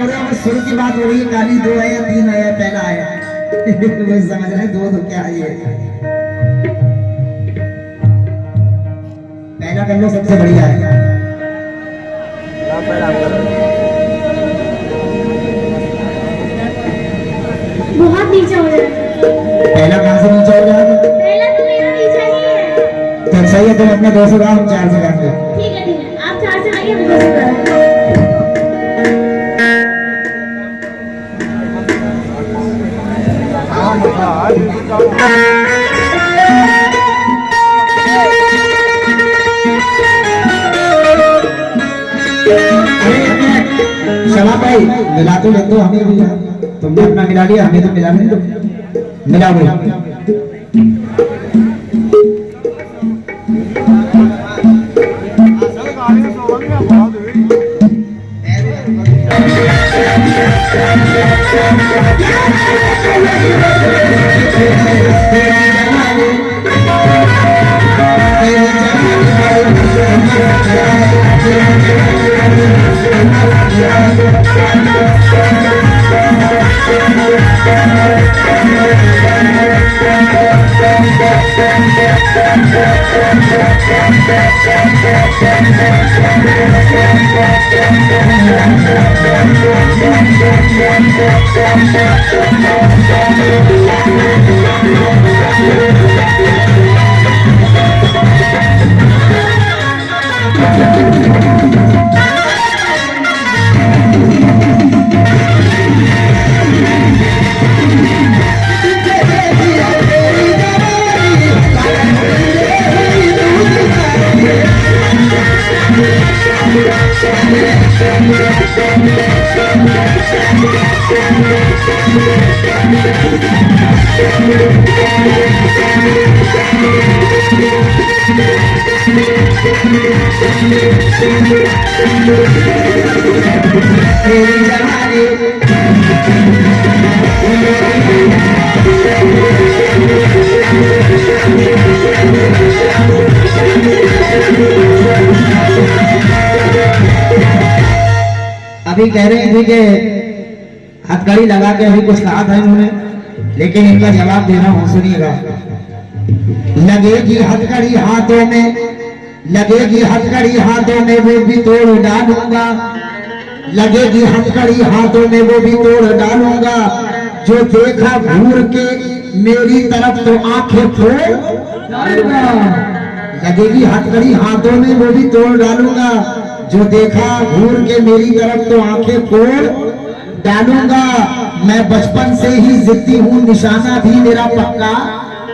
शुरू की बात हो रही है, गाली 2 है या 3 है, पहला आया वो समझ रहे 2 तो क्या है ये, पहला कर लो सबसे बढ़िया है। बहुत नीचे हो जाएगा। पहला कहाँ से नीचे हो जाएगा? पहला तो मेरा नीचे ही है। तो सही है, तुम अपने 200 गाओ, हम 400 गाएंगे। ठीक है आप 4 से गाइए, हम 200 गाएंगे। शबा भाई मिला तो ले दो, हमें भी तुमने अपना मिला लिया, हमें तो मिला नहीं, तो मिला भाई। अभी कह रहे थे कि हथकड़ी लगा के अभी कुछ कहा था इन्होंने, लेकिन इनका जवाब देना हो, सुनिएगा। लगेगी हथकड़ी हाथों में, लगेगी हथकड़ी हाथों में वो भी तोड़ डालूंगा, लगेगी हथकड़ी हाथों में वो भी तोड़ डालूंगा, जो देखा घूर के मेरी तरफ तो आंखें फोड़ डालूंगा। लगेगी हथकड़ी हाथों में वो भी तोड़ डालूंगा, जो देखा घूर के मेरी तरफ तो आंखें फोड़ डालूंगा। मैं बचपन से ही जिद्दी हूँ, निशाना भी मेरा पक्का,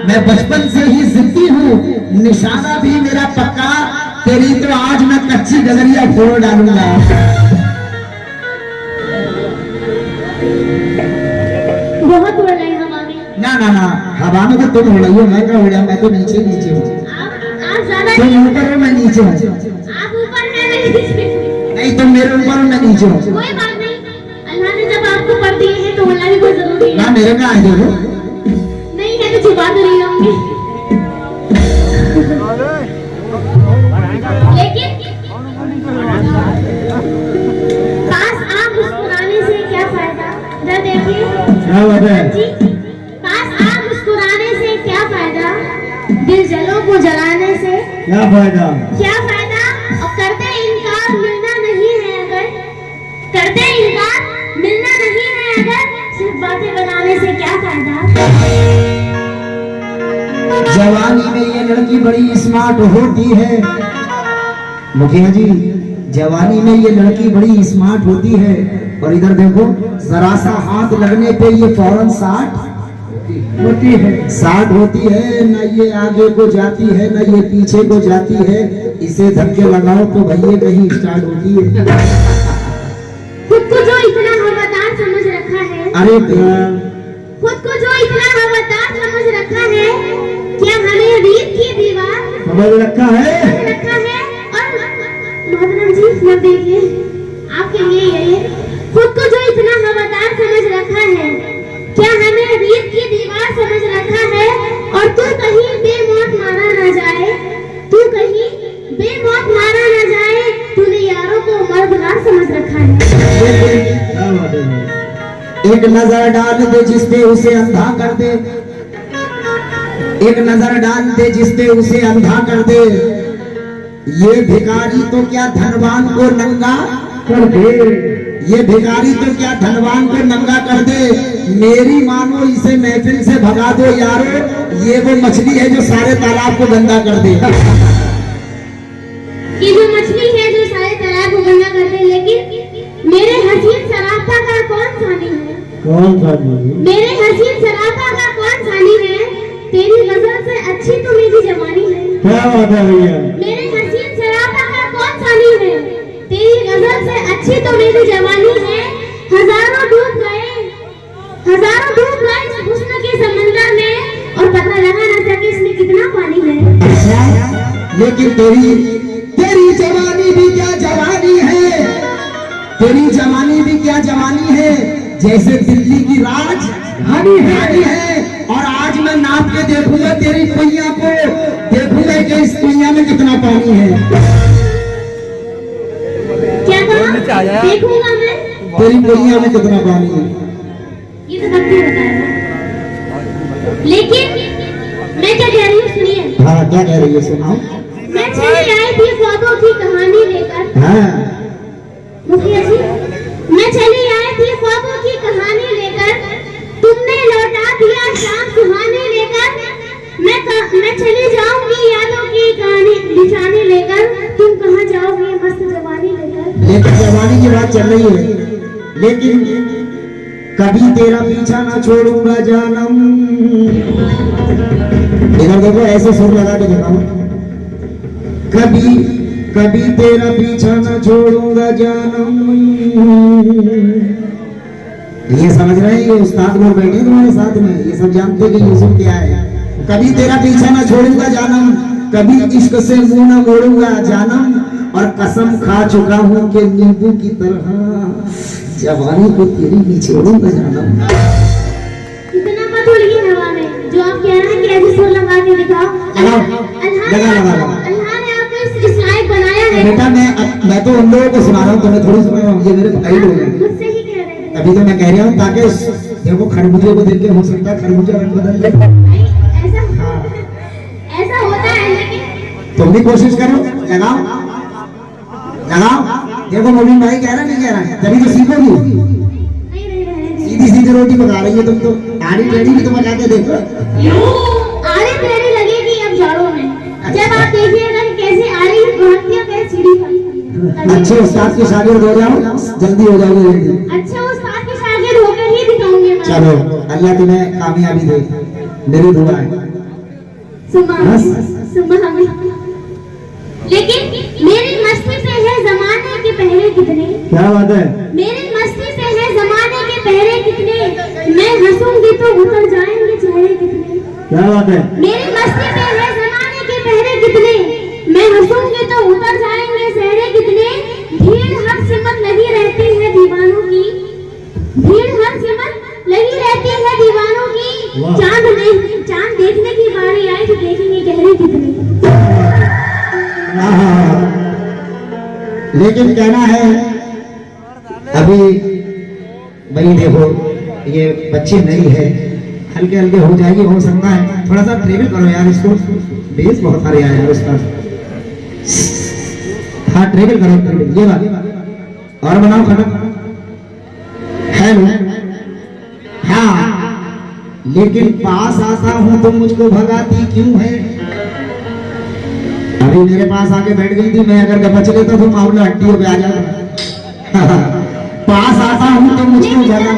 मैं बचपन से ही जिद्दी हूँ, निशाना भी मेरा पक्का, तेरी तो आज मैं कच्ची गगरिया फोड़ डालूंगा। बहुत उड़ रही हवा में। ना ना ना, हवा में तो तुम उड़ रही हो, मैं क्या उड़ा, मैं तो नीचे नीचे हूँ। आप ज्यादा तुम ऊपर हो, मैं नीचे हूँ। आप ऊपर हैं, मैं नीचे। नहीं, तुम मेरे ऊपर हो, मैं नीचे हूँ। कोई बात नहीं, अल्लाह ने जब आपको पढ़ दिए हैं तो होना भी बहुत जरूरी है। ना मेरे में आए देखो, नहीं है तो छुपा तो नहीं होंगे। लेकिन पास आप मुस्कुराने से क्या फायदा? इधर देखिए। क्या बात है? जी, पास आप मुस्कुराने से क्या फायदा? दिल जलों को जलाने से क्या फायदा? क्या फायदा? और करते इनकार मिलना नहीं है अगर, करते इनकार मिलना नहीं है अगर, सिर्फ बातें बनाने से क्या फायदा? जवानी में ये लड़की बड़ी स्मार्ट होती है, मुखिया जी, जवानी में ये लड़की बड़ी स्मार्ट होती है, और इधर देखो, जरा सा हाथ लगने पे ये फौरन 60 होती है, 60 होती है। न ये आगे को जाती है, न ये पीछे को जाती है, इसे धक्के लगाओ तो भैया कहीं स्टार्ट होती है। खुद को जो इतना हवादार समझ रखा है, अरे खुद को जो इतना हवादार समझ रखा है, क्या हमें रीत की दीवार समझ रखा है? रखा है? और मोहतरम जी ये देखिए, आपके लिए ये खुद को जो इतना हवादार समझ रखा है, क्या हमें रीत की दीवार समझ रखा है? और तू कहीं बेमौत मारा न जाए, तू कहीं बेमौत मारा न जाए, तूने यारों को मर्दगार समझ रखा है। एक नजर डाल दे जिस पे उसे अंधा कर दे, एक नजर डाल दे जिस पे उसे अंधा कर दे। ये भिखारी तो क्या धनवान को नंगा कर दे, ये भिखारी तो क्या धनवान को नंगा कर दे। मेरी मानो इसे महफिल से भगा दो यारो, ये वो मछली है जो सारे तालाब को गंदा कर दे। ये जो मछली है जो सारे तालाब को गंदा कर दे, लेकिन मेरे हसीन सराफा का कौन सानी है? कौन सानी? मेरे हसीन सराफा का कौन सानी है? तेरी गजल से अच्छी तो मेरी जवानी है। क्या बात है भैया? मेरे हसीन सराफा का कौन सानी है? तेरी गजल से अच्छी तो मेरी जवानी है। हजारों डूब गए इस हुस्न के समंदर में, और पता लगा ना सके इसमें कितना पानी है। अच्छा, लेकिन तेरी जवानी भी क्या जवानी है, तेरी जवानी भी क्या जवानी है। जैसे दिल्ली की राजधानी है, और आज मैं नाप के देखूंगा तेरी कुइया को, देखूंगा कि इस कुइया में कितना पानी है। क्या कहा? देखूंगा मैं तेरी कुइया में कितना पानी है। ये तो सबको बताएगा, लेकिन मैं क्या कह रही हूँ सुनिए। हाँ, क्या कह रही है सुनाओ। मैं चली आई थी ख्वाबों की कहानी लेकर। हाँ, मुखिया जी, मैं चली आई थी ख्वाबों की कहानी लेकर, तुमने लौटा दिया शाम सुहानी लेकर। मैं चली जाऊंगी यादों की कहानी बिछाने लेकर, तुम कहाँ जाओगे मस्त जवानी लेकर। लेकिन जवानी की बात चल रही है, लेकिन कभी तेरा पीछा ना छोड़ूंगा जानम। इधर देखो, ऐसे सुर लगा के दिखाओ। कभी तेरा पीछा न छोड़ूंगा जानम। ये समझ रहे हैं, ये उस्ताद लोग बैठे तुम्हारे साथ में, ये सब जानते कि यूसुफ क्या है। कभी तेरा पीछा न छोड़ूंगा जानम, कभी इश्क से मुंह न मोड़ूंगा जानम, और कसम खा चुका हूं कि नींबू की तरह जवानी को तेरी भी छोड़ूंगा जानम। इतना मत बोलिए हवा में, जो आप कह रहे हैं कि ऐसे सुर लगा के दिखाओ। लगा। इस लायक बनाया है। बेटा मैं तो उन लोगों को सुना रहा हूँ, तुम्हें थोड़ी सुना रहा हूँ, ये मेरे भाई लोग हैं। मुझसे ही कह रहे हैं। अभी तो मैं कह रहा हूँ ताकि देखो खरबूजे को देख के हो सकता है खरबूजा रंग बदल ले। ऐसा होता है, लेकिन तुम भी कोशिश करो, लगाओ। देखो मोबिन भाई कह रहा नहीं कह रहा है, तभी तो सीखोगी। सीधी रोटी पका रही है तुम तो, आड़ी टेढ़ी भी तो पका के देखो। आड़ी टेढ़ी लगेगी अब जाड़ों में, जब आप देखिएगा कि कैसे आड़ी भागती है, कैसे सीढ़ी भागती है। अच्छे उस्ताद के शागिर्द हो जाओ, जल्दी हो जाओगे जल्दी। अच्छा उस्ताद के शागिर्द होकर ही दिखाऊंगी मैं। चलो, अल्लाह तुम्हें कामयाबी दे, मेरी दुआ है। सुबह लेकिन मेरी मस्ती से है जमाने के पहले कितने। क्या बात है? मेरी मस्ती से है जमाने के पहले कितने, मैं हंसूंगी तो उतर जाएंगे चेहरे कितने। क्या बात है? मेरी मस्ती से है जमाने के पहले कितने, मैं हंसूंगी तो उतर जाएंगे चेहरे कितने। भीड़ हर सिमत लगी रहती है दीवानों की, भीड़ हर सिमत लगी रहती है दीवानों की। चांद देखने की बारी आई तो देखेंगे चेहरे कितने। लेकिन कहना है अभी भाई देखो, ये बच्ची नई है, हल्के हल्के हो जाएगी, हो सकता है थोड़ा सा ट्रेवल करो यार, इसको बेस बहुत सारे आए यार उसका। हाँ ट्रेवल करो, ये बात और बनाओ खत्म। हेलो, हाँ लेकिन पास आता हूँ तो मुझको भगाती क्यों है। अभी मेरे पास आके बैठ गई थी, मैं अगर बच लेता तो मामला हड्डियों पे आ जाता। पास आता हूँ तो मुझको भगा।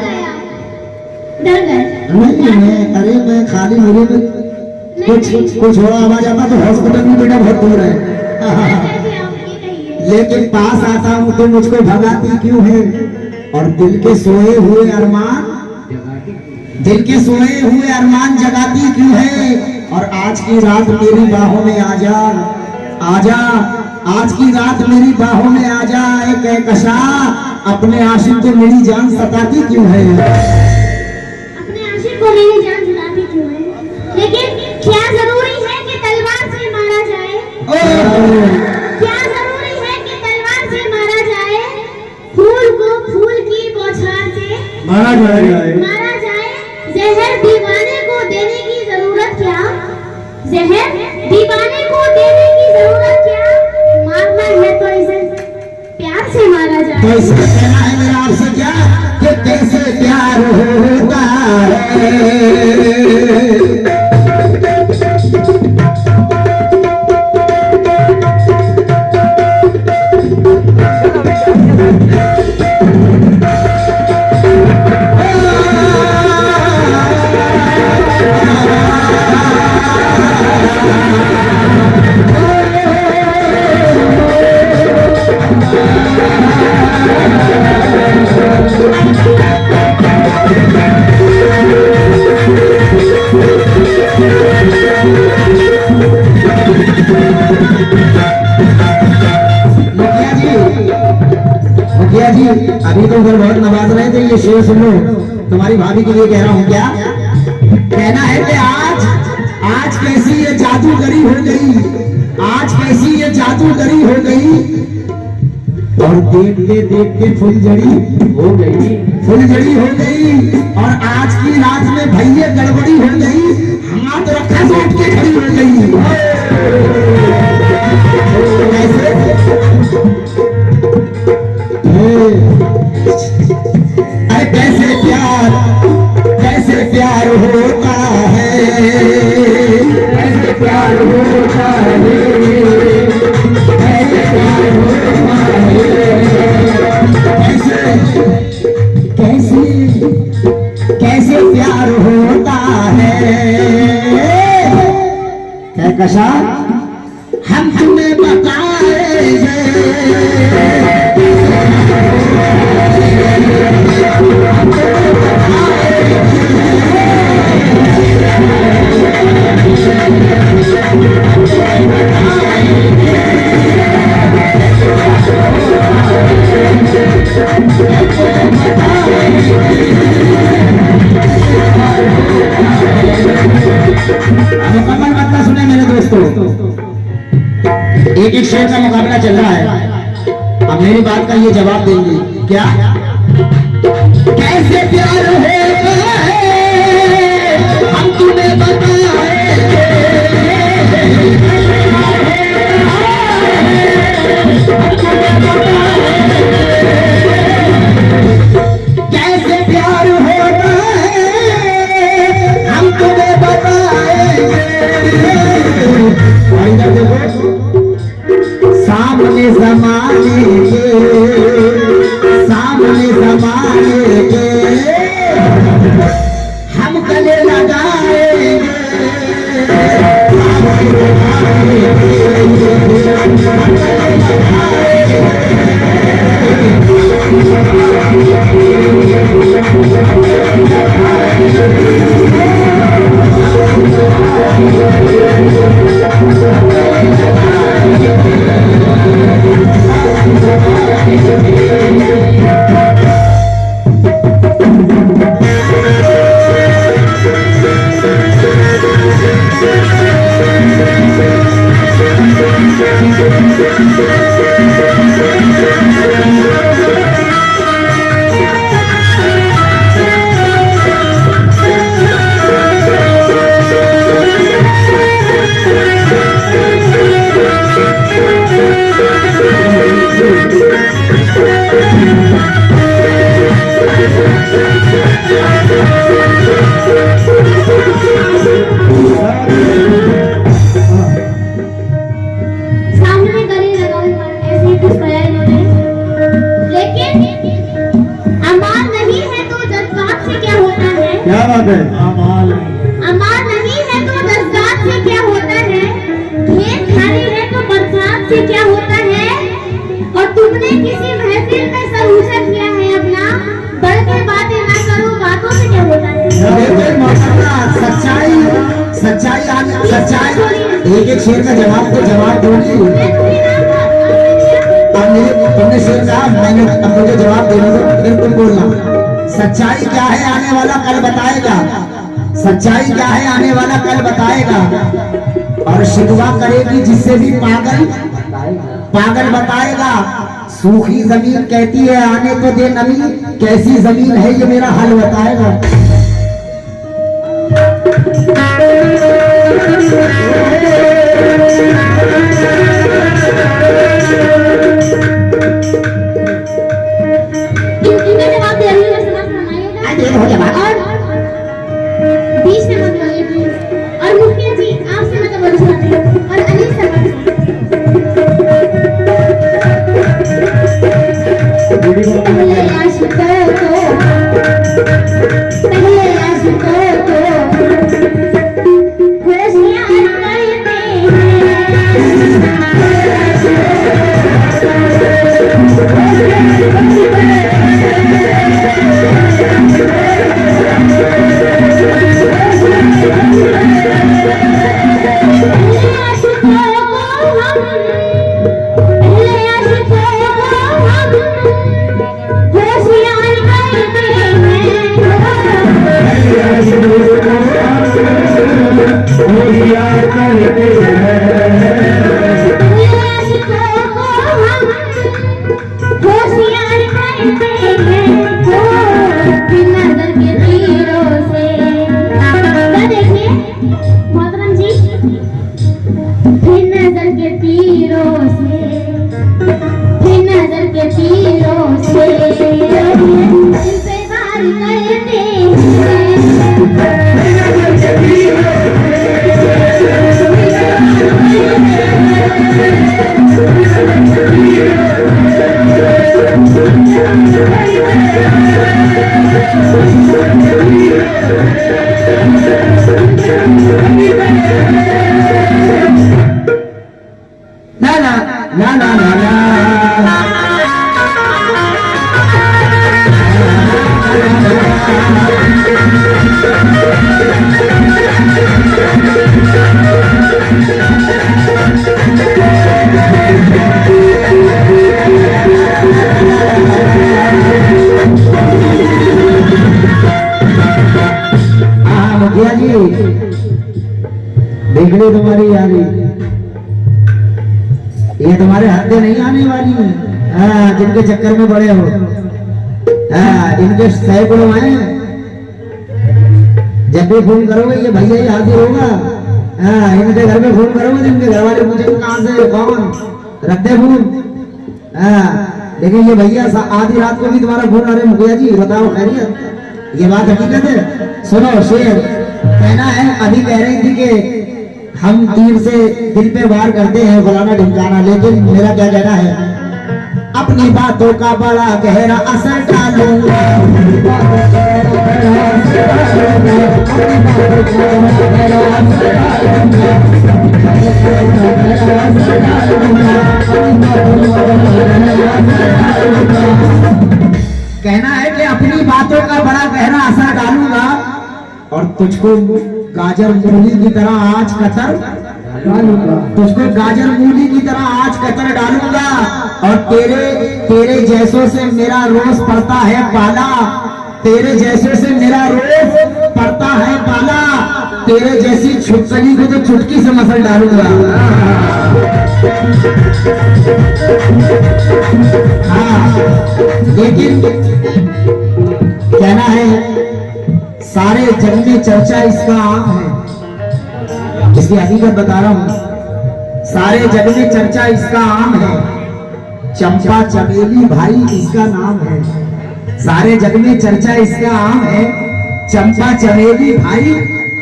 डर गए? नहीं, अरे मैं खाली मुझे कुछ हो आवाज आता तो हॉस्पिटल में बेटा बहुत दूर है। लेकिन पास आता हूँ तो मुझको भगाती क्यों है, और दिल के सोए हुए अरमान जगाती क्यों है। और आज की रात मेरी बाहों में आजा, आज की रात मेरी बाहों में आजा, एक कहकशा अपने आशिक को मेरी जान सताती क्यों है। अपने आशिक को मेरी जान सताती क्यों है। लेकिन क्या जरूरी है कि तलवार से मारा जाए, क्या जरूरी है कि तलवार से मारा जाए, फूल को फूल की बौछार से मारा जाएगा। तो इसका कहना है मेरा आपसे क्या कि कैसे प्यार होता है। मुखिया जी अभी तो उधर बहुत नवाज रहे थे, ये शेर सुन लो, तुम्हारी भाभी के लिए कह रहा हूँ। क्या कहना है कि आज कैसी ये जादूगरी हो गई, आज कैसी ये जादूगरी हो गई, और देखते देखते फुलझड़ी हो गई, फुलझड़ी हो गई, और आज की रात में भैया गड़बड़ी हो गई, हाथ रखा तो उठ के खड़ी हो गई। अरे कैसे प्यार होता है, कैसे प्यार होता है, कैसे प्यार होता है, कैसे प्यार होता है। कहकशा हम तुम्हें बताएंगे, मुकम्मल बात ना सुने मेरे दोस्तों, एक एक शेर का मुकाबला चल रहा है। अब मेरी बात का ये जवाब देंगे क्या, कैसे प्यार होता है हम तुम्हें बताएंगे, कैसे प्यार होता है हम तुम्हें बताएंगे। और इधर देखो, सामने जमाने के, सामने जमाने के हम गले लगाएंगे, सामने जमाने के हम गले लगाएंगे। अमान नहीं है तो जज्बात से क्या होता है, खेत खाली है तो बरसात से क्या होता है, और तुमने किसी महफिल में सरूजा किया है अपना, बढ़ के बातें ना करो, बातों से क्या होता है। सच्चाई सच्चाई सच्चाई, एक एक शेर का जवाब तो जवाब दोगी। तुमने शेर कहा, मैंने अब मुझे जवाब देना तो फिर तुम बोलना। सच्चाई क्या है आने वाला कल बताएगा, सच्चाई क्या है आने वाला कल बताएगा, और शिकवा करेगी जिससे भी पागल पागल बताएगा। सूखी जमीन कहती है आने तो दे नमी, कैसी जमीन है ये मेरा हाल बताएगा। होशियार करते हैं। आशिकों को हम होशियार करते हैं, बिन नजर के तीरों से। क्या देखिए मोहतरम जी, बिन नजर के तीरों से, बिन नजर के तीरों से दिल पे वार करते हैं। ना ना ना ना ना ना मुखिया जी देखने तुम्हारी यारी, ये तुम्हारे हाथ में नहीं आने वाली है। हाँ, जिनके चक्कर में बड़े हो, हाँ, इनके सैकड़ों हैं। जब भी फोन करोगे ये भैया ही हाजिर होगा। हाँ, इनके घर में फोन करोगे, इनके घर वाले पूछेंगे कहाँ से, कौन, रखते फोन। हाँ, लेकिन ये भैया आधी रात को भी तुम्हारा फोन, अरे मुखिया जी बताओ खैरियत, ये बात हकीकत है। सुनो शेर कहना है, अभी कह रही थी कि हम तीर से दिल पे वार करते हैं फलाना ढिमकाना, लेकिन मेरा क्या कहना है, अपनी बातों का बड़ा गहरा असर डालूंगा। कहना है कि अपनी बातों का बड़ा गहरा असर डालूंगा और तुझको गाजर मूली की तरह आज कतर डालूंगा, तुझको गाजर मूली की तरह आज कतर डालूंगा। और तेरे जैसों से मेरा रोज पड़ता है पाला, तेरे जैसों से मेरा रोज पड़ता है पाला, तेरे जैसी छुटकली को तो चुटकी से मसल डालूंगा। हाँ, लेकिन कहना है सारे जग में चर्चा इसका आम है, इसकी हकीकत बता रहा हूं, सारे जग में चर्चा इसका आम है, चंपा चमेली भाई इसका नाम है। सारे जग में चर्चा इसका आम है, चंपा चमेली भाई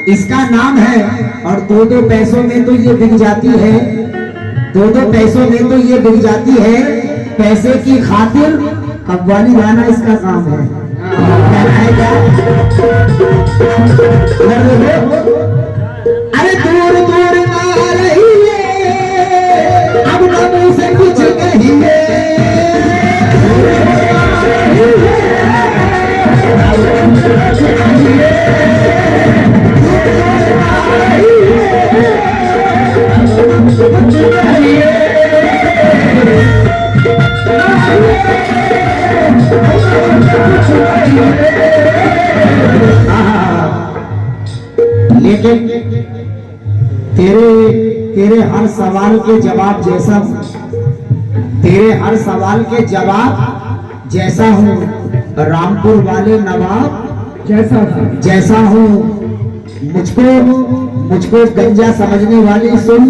इसका नाम है। और दो पैसों में तो ये बिक जाती है, दो पैसों में तो ये बिक जाती है, पैसे की खातिर कव्वाली गाना इसका काम है। अरे दूर दूर आ रही है, अब नबू से कुछ कहिए, लेकिन तेरे हर सवाल के जवाब जैसा हूं, तेरे हर सवाल के जवाब जैसा हूं, रामपुर वाले नवाब जैसा हूं। मुझको गंजा समझने वाली सुन,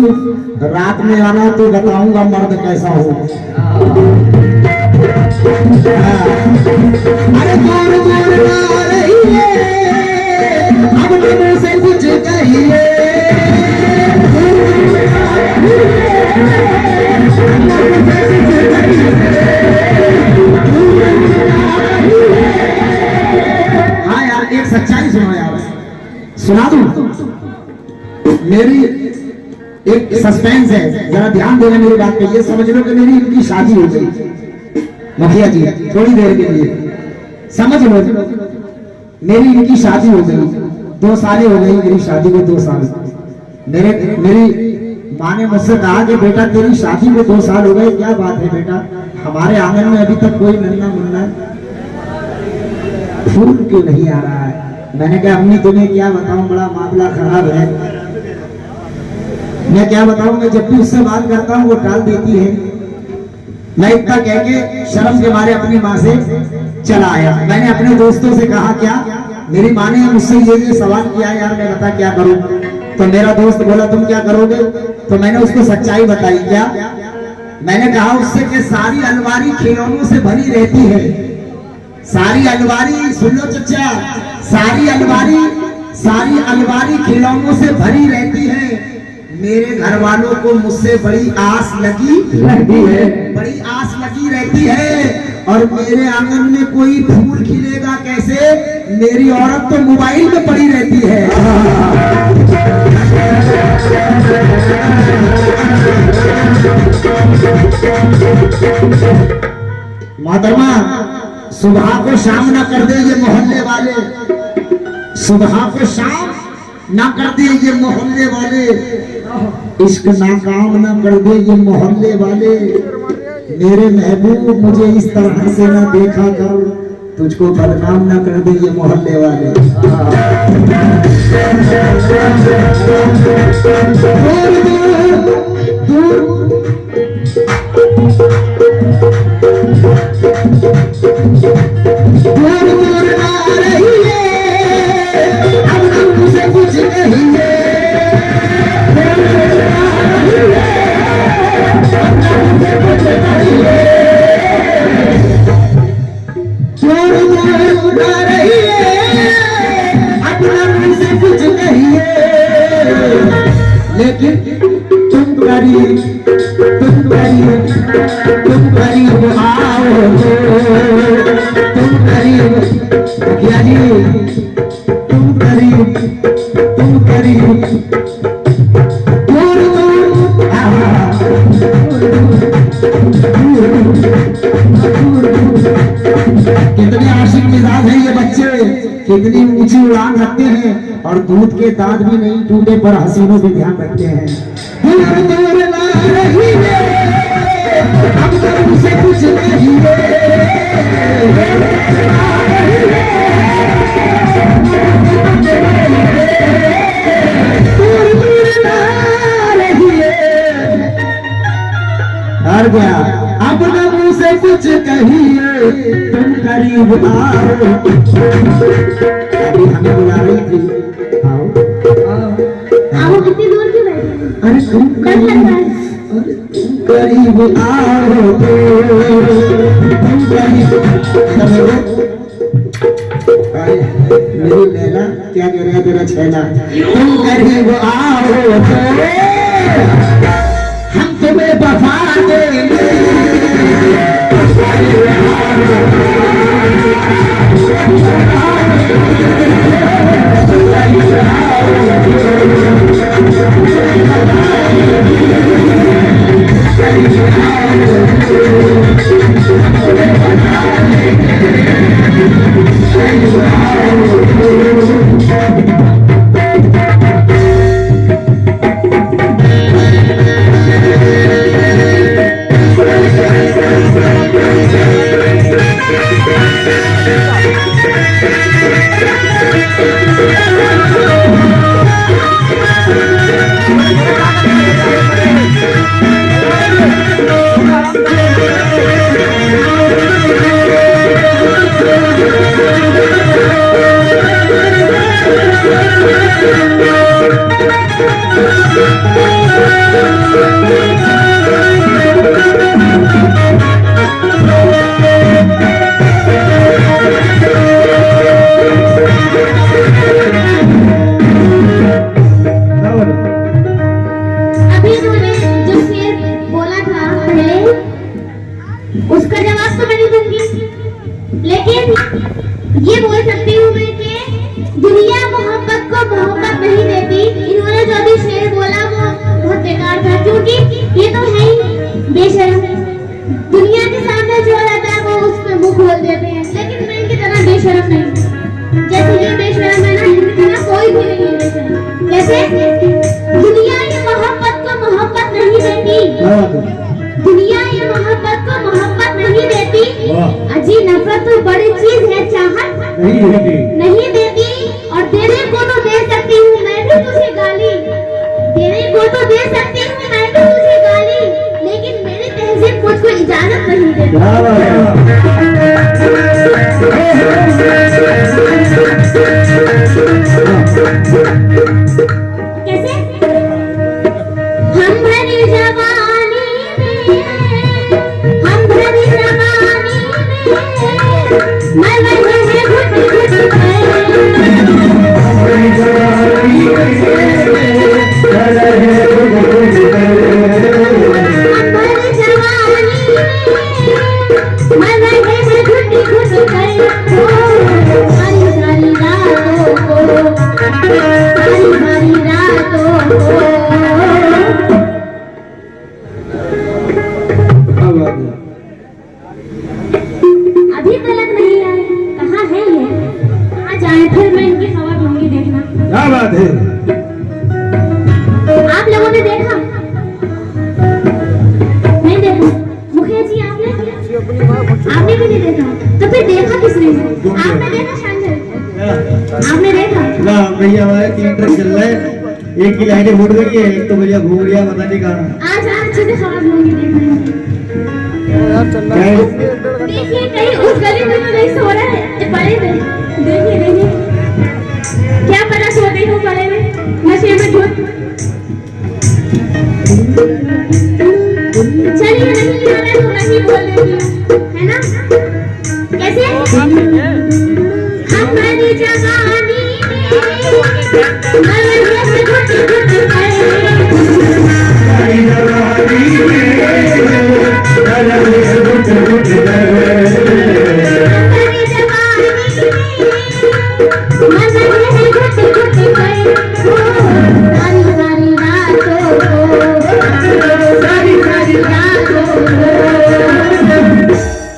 रात में आना तो बताऊंगा मर्द कैसा हूं। अरे दूर दूर आ रही है, अब नबू से कुछ कहिए, हाँ यार एक सच्चाई सुनो यार, सुना दूं? मेरी एक सस्पेंस है, जरा ध्यान देना मेरी बात पे। ये समझ लो कि मेरी इनकी शादी हो गई मुखिया जी, थोड़ी देर के लिए समझ लो, मेरी इनकी शादी हो गई, 2 साल हो गई मेरी शादी को, 2 साल। मेरी माँ ने मुझसे कहा कि बेटा तेरी शादी को 2 साल हो गए, क्या बात है बेटा, हमारे आंगन में अभी तक कोई नन्ना मुन्ना फूल क्यों नहीं आ रहा है। मैंने कहा अम्मी तुम्हें क्या बताऊं, बड़ा मामला खराब है। मैं क्या बताऊं, मैं जब भी उससे बात करता हूँ वो टाल देती है। मैं इतना कह के शर्म के मारे अपनी माँ से चला आया। मैंने अपने दोस्तों से कहा क्या, मेरी माँ ने मुझसे ये सवाल किया, यार मैं बता क्या करूं। तो मेरा दोस्त बोला तुम क्या करोगे, तो मैंने उसको सच्चाई बताई। क्या मैंने कहा उससे कि सारी अलमारी खिलौनों से भरी रहती है, सारी अलमारी, सुन लो चचा, सारी अलमारी खिलौनों से भरी रहती है। मेरे घर वालों को मुझसे बड़ी आस लगी रहती है, बड़ी आस लगी रहती है। और मेरे आंगन में कोई फूल खिलेगा कैसे, मेरी औरत तो मोबाइल में पड़ी रहती है। मोहतरमा, सुबह को शाम ना कर दे ये मोहल्ले वाले, सुबह को शाम ना कर दे ये मोहल्ले वाले, इश्क नाकाम ना कर दे ये मोहल्ले वाले। मेरे महबूब मुझे इस तरह से ना देखा कर, तुझको बदनाम ना कर दे ये मोहल्ले वाले। दूर आ रही है, अब तुमसे कुछ नहीं है। लेकिन तुम करीब आओ, तुम करीब भैया जी, तुम करीब कितने आशिक मिजाज है ये बच्चे, कितनी ऊंची उड़ान रखते हैं और दूध के दांत भी नहीं टूटे पर हसीनों पे ध्यान रखते हैं। दूर दूर ला रही है, अब तो उसे कुछ नहीं है। दूर दूर ला रही है, डर गया, अब तो उसे कुछ कहिए, तुम करीब आओ। अभी हमें बुला रही थी, आओ आओ, कितनी दूर क्यों बैठे हैं? अरे तुम डर लग रहा है। करीब आओ, तुम करीब। मेरी लैला क्या कह रहा है तेरा छैला, तुम करीब आओ हम तुम्हें वफा देंगे। उसका जवाब तो मैं नहीं दूंगी, लेकिन ये बोल सकती हूँ मैं कि दुनिया मोहब्बत को मोहब्बत नहीं देती। इन्होंने जो भी शेर बोला वो बहुत बेकार था, क्योंकि ये तो है ही बेशर्म। दुनिया के सामने जो रहता है वो उस पर मुंह खोल देते हैं, लेकिन मैं इनकी तरह बेशर्म नहीं। जैसे ये बेशर्म है ना, इनकी तरह कोई भी नहीं है बेशर्म। जैसे दुनिया ये मोहब्बत को मोहब्बत नहीं देती, दुनिया ये मोहब्बत को मोहब्बत नहीं देती। अजी नफरत तो बड़ी चीज है, चाहत नहीं देती। और तेरे को तो दे सकती हूँ मैं भी तुझे गाली, तेरे को तो दे सकती हूँ मैं भी तुझे गाली, लेकिन मेरी तहजीब मुझको इजाजत नहीं देती। कैसे? हम भरी जवानी में, हम भरी जवानी में, मैं वही घुट घुट अभी तलक नहीं आए, कहाँ है ये? कहाँ जाए? फिर मैं इनकी खबर लूंगी, देखना। क्या बात है? आप लोगों ने देखा? नहीं देखा? मुखिया जी आपने भी नहीं देखा? तो फिर देखा किसने? आपने देखा शांति? आपने देखा? ना भैया हमारे 3 ट्रक चल रहे हैं, एक की लाइटें फूट गई है, एक तो भैया घूम गया, पता नहीं कहाँ। आज अच्छे से खबर लूंगी, देखना। देखिए कहीं उस गली में तो नहीं सो रहा है बड़े में। देखिए देखिए, क्या पता सो गई हो बड़े में, नशे में धुत। चलिए नहीं आ रहा तो नहीं बोल देती हूँ, है ना? कैसे? हम भरी जवानी में, मैं से घुट घुट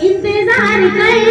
इंतजार करते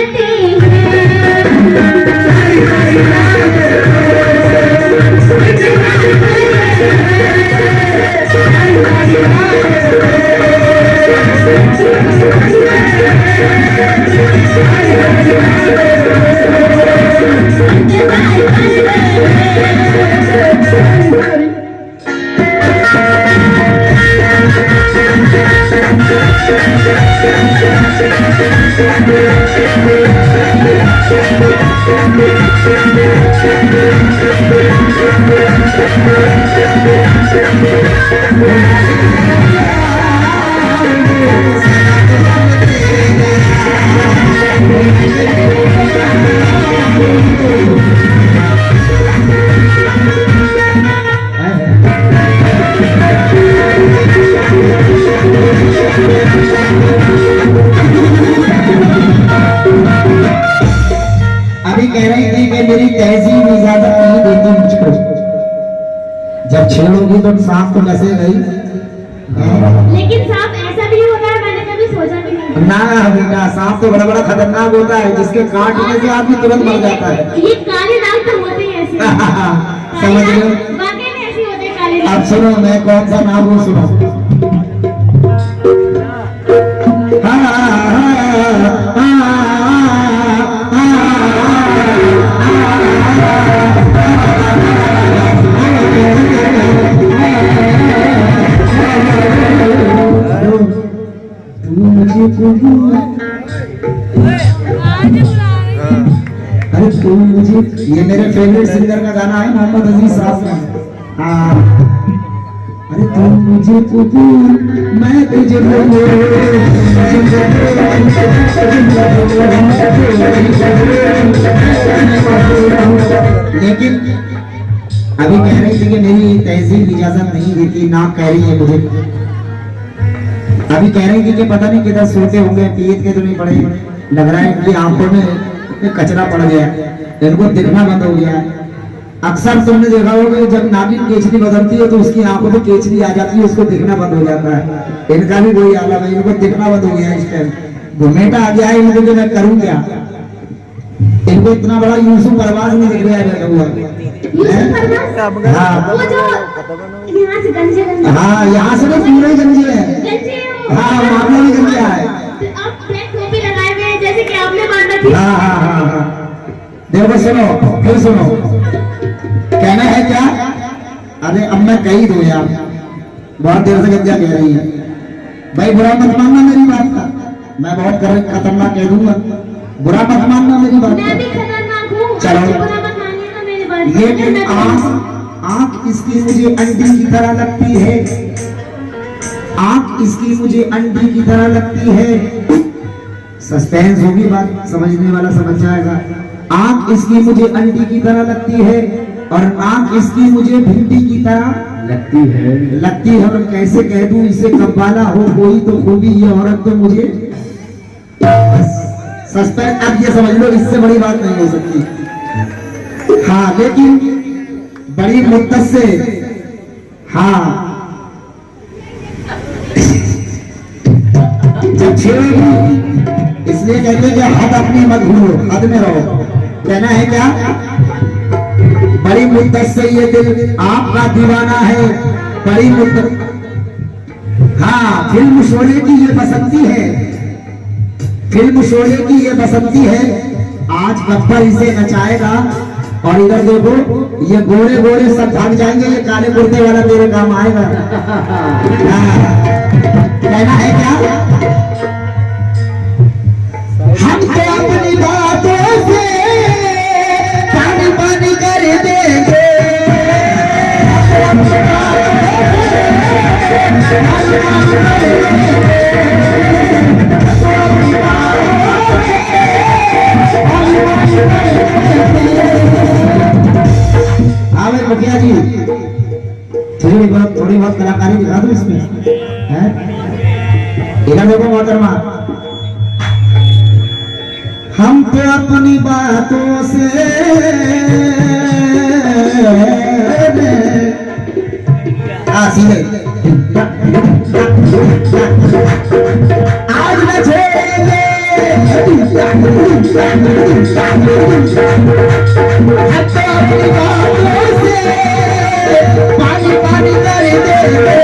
अभी कह रही थी कि मेरी तहजीब इजाजत नहीं देती मुझको, जब छेड़ोगी तो सांप तो नसे गई। लेकिन सांप ऐसा भी होता है, मैंने कभी सोचा भी नहीं। ना बेटा, सांप तो बड़ा बड़ा खतरनाक होता है, जिसके काटने से आदमी तुरंत मर जाता है। ये काले नाग तो होते हैं ऐसे। समझ लो, वाकई में ऐसे होते हैं काले नाग। अब सुनो मैं कौन सा नाम हूँ, सुनो। अरे तू मुझे, ये मेरे फेवरेट सिंगर का गाना है, मोहम्मद अजीज साहब का। हाँ, अरे तू मुझे कबूल मैं तुझे लेकिन अभी कह रही थी कि मेरी तहजीब इजाजत नहीं देती, ना कह रही है मुझे। अभी कह रही थी कि पता नहीं किधर सोते होंगे, पीत के तो नहीं पड़े, लग रहा है इनकी आंखों में कचरा पड़ गया, इनको दिखना बंद हो गया। अक्सर तुमने देखा होगा जब नागिन केचली बदलती है तो उसकी आंखों में केचली आ जाती है, उसको दिखना बंद हो जाता है। इनका भी वही हाल है, इनको दिखना बंद हो गया। इस टाइम घुमेटा आ गया है इनको, जो मैं करूँ क्या? इनको इतना बड़ा यूसुफ परवाज नहीं दिख रहा है बैठा हुआ। हाँ वो जो यहाँ से गंजे गंजे। हाँ, यहाँ से तो पूरे गंजे है। हाँ, मामला भी गंजा है। आप ब्लैक टोपी लगाए हुए हैं जैसे कि आपने मान रखी। हाँ हाँ हाँ हाँ, देखो सुनो, फिर सुनो, कहना है क्या? अरे अब मैं कही दूं यार, बहुत देर से गंजा कह रही है भाई, बुरा मत मानना मेरी बात का, मैं बहुत खतरनाक कह दूंगा, बुरा मत मानना मेरी बात मैं भी का। खतरनाक हूँ, चलो। आप बुरा मत मानिएगा मेरी बात का। लेकिन आंख इसकी मुझे अंडी की तरह लगती है, आंख इसकी मुझे अंडी की तरह लगती है। सस्पेंस होगी बात, समझने वाला समझ जाएगा। आंख इसकी मुझे अंडी की तरह लगती है और आंख इसकी मुझे भिंडी की तरह लगती है। और कैसे कह दूं इसे, कब्बाला हो कोई तो खूबी ये औरत तो मुझे, सस्पेंस अब ये समझ लो, इससे बड़ी बात नहीं हो सकती। हाँ लेकिन बड़ी मुद्दत से, हाँ जब छेड़ेगी, इसलिए कहते हैं कि हद अपनी मत भूलो, हद में रहो। कहना है क्या, बड़ी मुद्दत से ये दिल आपका दीवाना है, बड़ी मुद्दत। हाँ फिल्म शोले की ये बसंती है, फिल्म शोले की ये बसंती है। आज गब्बर इसे नचाएगा और इधर देखो ये गोरे गोरे सब भाग जाएंगे, ये काले कुर्ते वाला तेरे काम आएगा। हाँ, कहना है क्या, हम तो अपनी बातों से पानी पानी कर देंगे, हाँ भाई मुखिया जी, थोड़ी बहुत कलाकारी दिखा दो इसमें, हैं? इधर देखो मोहतरमा, हम तो अपनी बातों से सीधे आज न छोड़ेंगे, हम तो अपनी बातों से पानी पानी कर देंगे।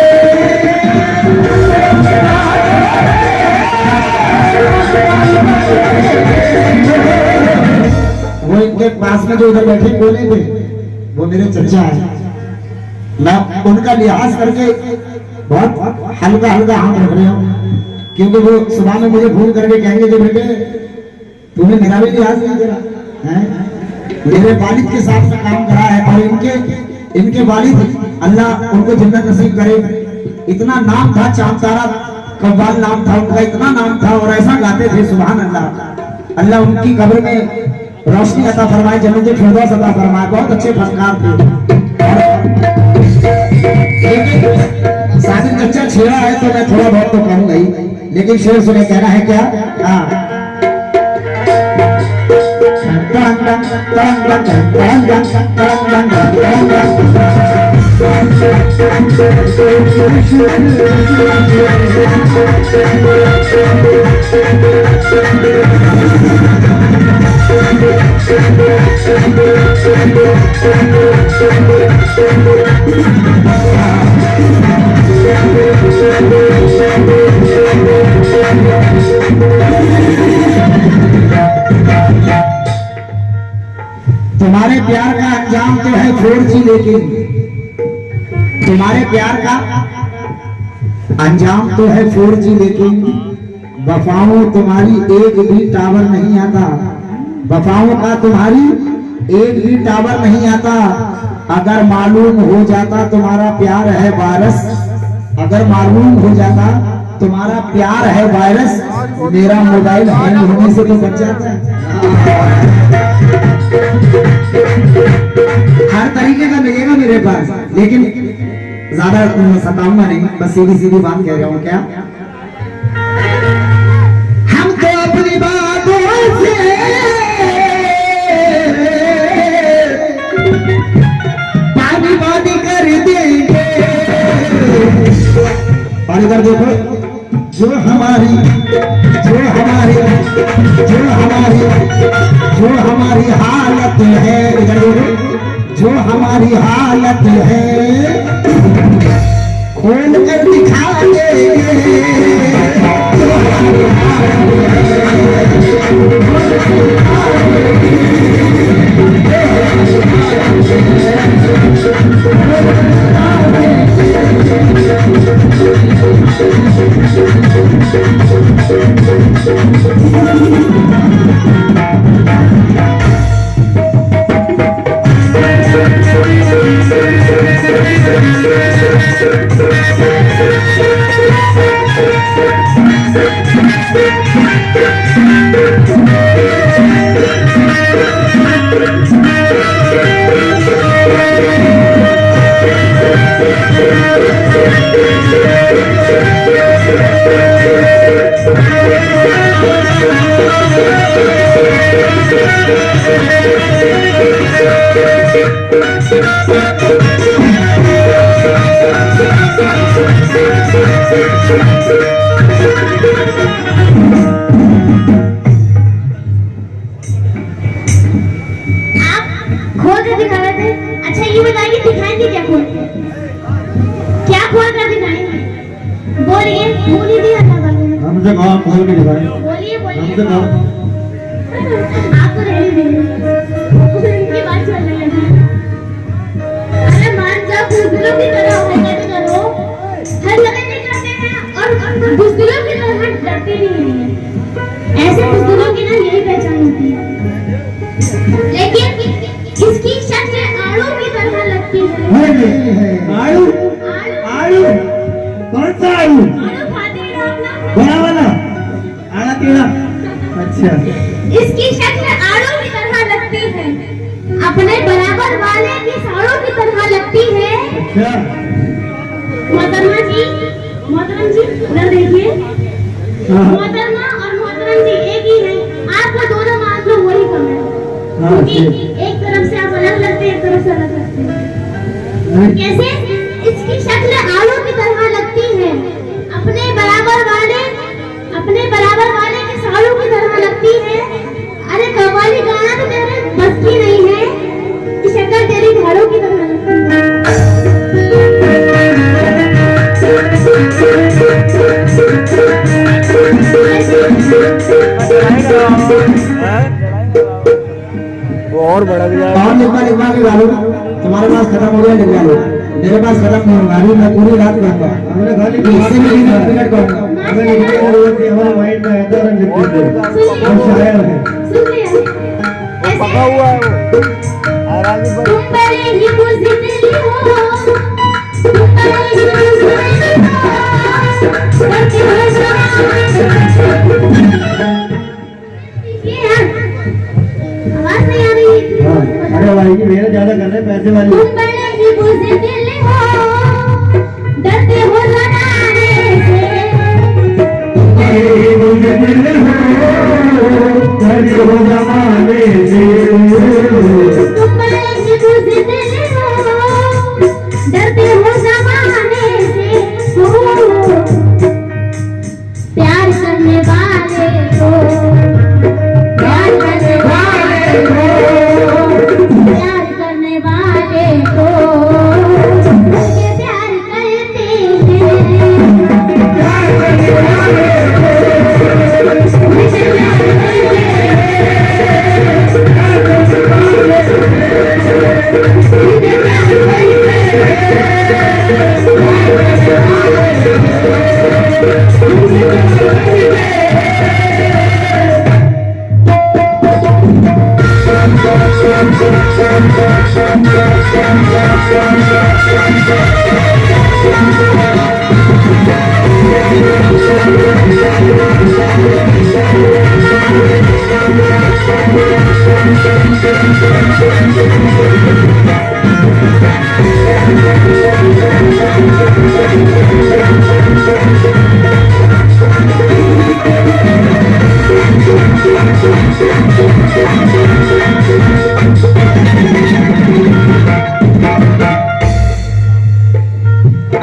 वो इनके पास में जो उधर बैठे बोले थे, वो मेरे चचा है, मैं उनका लिहाज करके बहुत हल्का हल्का हाथ रख रहा हूँ, क्योंकि वो सुबह में मुझे फोन करके कहेंगे कि बेटे तूने मेरा भी लिहाज नहीं करा है, मेरे वालिद के साथ में काम करा है। और इनके वालिद अल्लाह उनको जन्नत नसीब करे, इतना नाम था, चांद तारा कव्वाल नाम था उनका, इतना नाम था और ऐसा गाते थे सुभान अल्लाह। अल्लाह उनकी कब्र में रोशनी अता फरमाए, जन्नत फिरदौस अता फरमाए, बहुत अच्छे फनकार थे। लेकिन सादिक चच्चा छेड़ा है तो मैं थोड़ा बहुत तो कहूंगा ही, लेकिन शेर सुने, कहना है क्या, हाँ तुम्हारे प्यार का अंजाम तो है 4G, लेकिन तुम्हारे प्यार का अंजाम तो है 4G, लेकिन वफाओं तुम्हारी एक भी टावर नहीं आता, वफाओं का तुम्हारी एक भी टावर नहीं आता। अगर मालूम हो जाता तुम्हारा प्यार है वायरस, अगर मालूम हो जाता तुम्हारा प्यार है वायरस, मेरा मोबाइल हैंग होने से तो बच जाता है। हर तरीके का मिलेगा मेरे पास, लेकिन ज्यादा सताऊंगा नहीं, बस सीधी सीधी बात कह रहा हूं। क्या हम तो अपनी बातों से पानी पानी कर देंगे। और इधर देखो, जो हमारी हालत है, इधर देखो, जो हमारी हालत है खोल कर दिखा देंगे। खोल कर दिखा रहे थे। अच्छा ये बताइए दिखाएंगे क्या खोल के? क्या खोल कर दिखाएंगे? बोलिए, बोल ही दिया था बाबू ने। हमसे कहा खोल के दिखाएं। बोलिए बोलिए। हमसे कहा आपको रहने दीजिए, उनकी बात चल रही है। अरे मान जाओ, बुजुर्गों की तरह हो, कैसे करो? हर जगह नहीं करते हैं और बुजुर्गों की तरह डरते भी नहीं है। ऐसे बुजुर्गों की ना यही पहचान होती है। लेकिन इसकी शक्ल आड़ू की तरह लगती है। आड़ू आड़ू कौन सा आड़ू? आड़ू खाते हैं आप ना? बड़ा वाला आड़ा टेढ़ा। अच्छा इसकी शक्ल आड़ू की तरह लगती है, अपने बराबर वाले की साड़ों की तरह लगती है। अच्छा मोहतरमा जी, मोहतरम जी उधर देखिए। मोहतरमा और मोहतरम जी एक ही है। आपको दोनों मान लो वही कम है, क्योंकि एक तरफ से आप अलग लगते हैं, एक तरफ से अलग लगते हैं। कैसे? इसकी शक्ल आलू की तरह लगती है, अपने बराबर वाले के साड़ों की तरह लगती है। अरे कव्वाली गाना तो तेरे बस की नहीं है, कि शक्ल तेरी झाड़ों की तरह लगती वो और बड़ा भी और लिखवा के डालो। तुम्हारे पास खत्म हो गया, लिखवा लो। मेरे पास खत्म नहीं होगा, अभी मैं पूरी रात रहूंगा। हमने खाली इससे भी मिनट करूंगा। हमें लिखने की जरूरत नहीं, हमारे माइंड में रहता है, लिखते थे। हम शायर हैं। सुन लिया? ऐसे हुआ है वो और आगे बढ़। तुम बड़े ही बुज़दिल हो, तुम बड़े ही बुज़दिल हो, करते हो सलाम। ये यार, आवाज नहीं आ रही है। हाँ, अरे भाई जी मेहनत ज्यादा कर रहे हैं, पैसे वाली। तुम बड़े ही बुज़दिल हो, डरते हो ज़माने से। तुम बड़े ही बुज़दिल हो, डरते हो ज़माने से। प्यार करने वाले को, प्यार करने वाले को, प्यार करने वाले को उसके प्यार करते हैं। प्यार करने वाले को उसके प्यार करते हैं। प्यार करने वाले को उसके प्यार करते हैं। प्यार करने वाले को उसके प्यार करते हैं।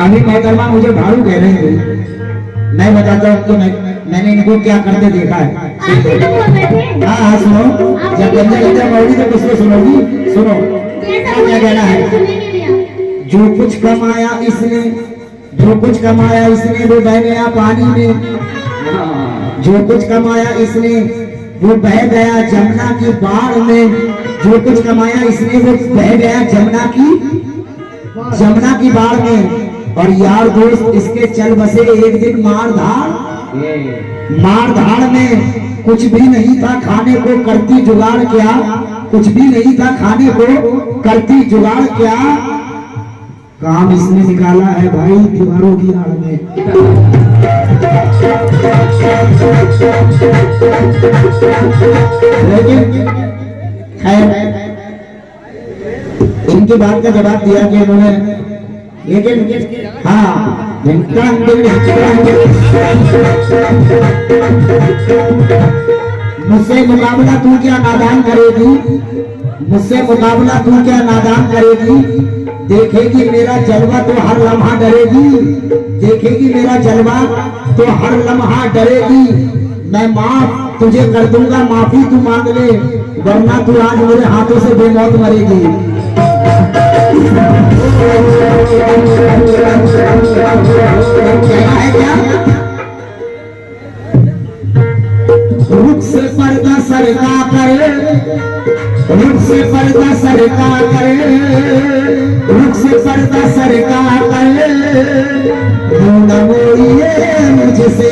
अभी मोहतरमा मुझे भाड़ू कह रहे हैं। मैं बताता हूँ तो मैंने इनको क्या करते देखा है। आप ही लोग बोल रहे थे। हाँ हाँ सुनो, जब गंजा गंजा मौड़ी तो किसको सुनोगी? सुनो क्या कहना है। सुनने के लिए जो कुछ कमाया इसने, जो कुछ कमाया इसने वो बह गया पानी में। जो कुछ कमाया इसने वो बह गया जमुना की बाढ़ में। जो कुछ कमाया इसने वो बह गया जमुना की बाढ़ में। और यार दोस्त इसके चल बसे एक दिन मार धाड़ में। कुछ भी नहीं था खाने को करती जुगाड़ क्या, कुछ भी नहीं था खाने को करती जुगाड़ क्या। काम इसने निकाला है भाई दीवारों की आड़ में। लेकिन खैर इनकी बात का जवाब दिया कि इन्होंने, लेकिन हाँ मुझसे मुकाबला तू क्या नादान करेगी, मुझसे मुकाबला तू क्या नादान करेगी, देखेगी मेरा जलवा तो हर लम्हा डरेगी, देखेगी मेरा जलवा तो हर लम्हा डरेगी। मैं माफ तुझे कर दूंगा, माफी तू मांग ले, वरना तू आज मेरे हाथों से बेमौत मरेगी। कहना है क्या? रुख से पर्दा सरका करे, रुख से पर्दा सरका करे, रुख से पर्दा सरका करे, न मोड़िए मुझसे।